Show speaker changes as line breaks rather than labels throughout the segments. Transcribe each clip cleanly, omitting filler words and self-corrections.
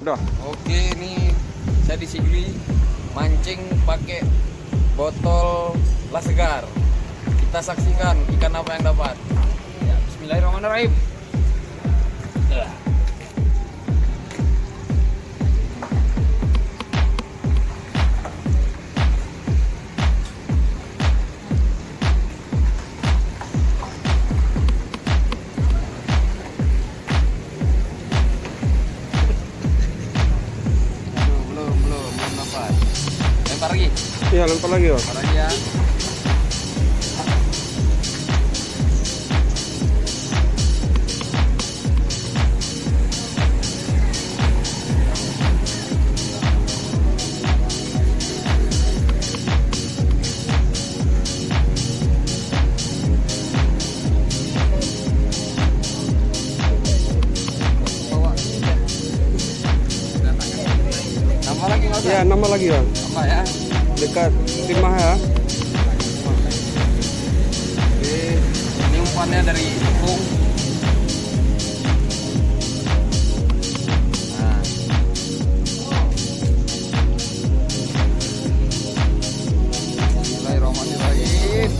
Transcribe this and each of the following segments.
Udah.
Oke, ini saya di sini mancing pakai botol Lasegar. Kita saksikan ikan apa yang dapat. Ya, bismillahirrahmanirrahim. Belum dapat. Lempar lagi.
Iya, lempar lagi, Bang.
Lempar lagi ya. Nambah lagi nggak usah?
Iya, nambah lagi, Bang.
Nambah ya.
Dekat timah ya.
Oke, ini umpannya dari Ipung. Nah. Bismillahirrahmanirrahim.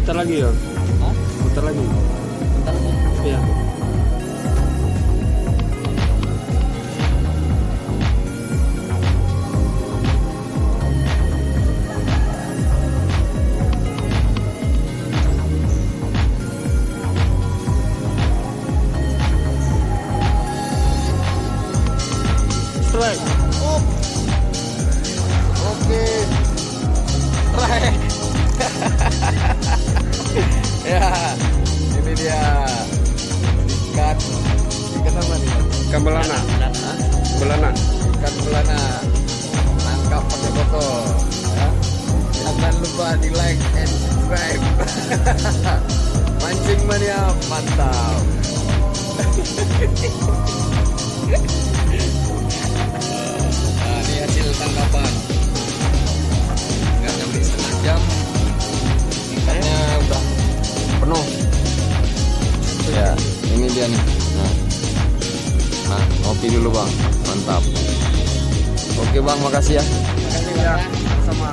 Putar lagi, ya.
Hah?
Putar lagi.
Bentar lagi.
Iya. Strike.
Oke. Strike. Ya, ini dia ikan apa nih?
Ikan belana.
Hah?
Belana.
Ikan belana nangkap pakai botol ya. Jangan lupa di like and subscribe. Mancing mania mantap. Nah, ini hasil tangkapan nggak nyampe setengah jam ikannya udah penuh ya. Ini dia nih. Nah, ngopi dulu bang, mantap. Oke bang, makasih ya.
Makasih ya. Sama.